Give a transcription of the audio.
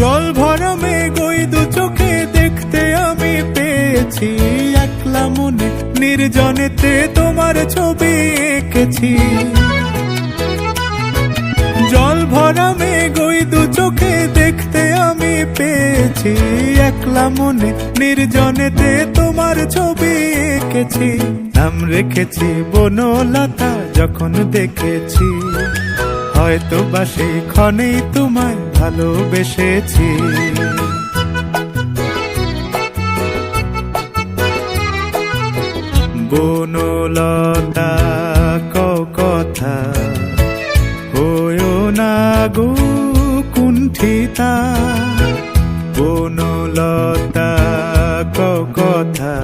জল ভরা মেঘ ওই দু চোখে দেখতে আমি পেয়েছি, একলা মনে নির্জনেতে তোমার ছবি এঁকেছি। জল ভরা মেঘ ওই দু চোখে দেখতে আমি পেয়েছি, একলা মনে নির্জনেতে তোমার ছবি এঁকেছি। নাম রেখেছি বনলতা যখন দেখেছি, হয়তো বা সেই ক্ষণেই তোমায় ভালোবেসেছি। বনলতা কও কথা, হয়ো না গো কুণ্ঠিতা। বনলতা কও কথা,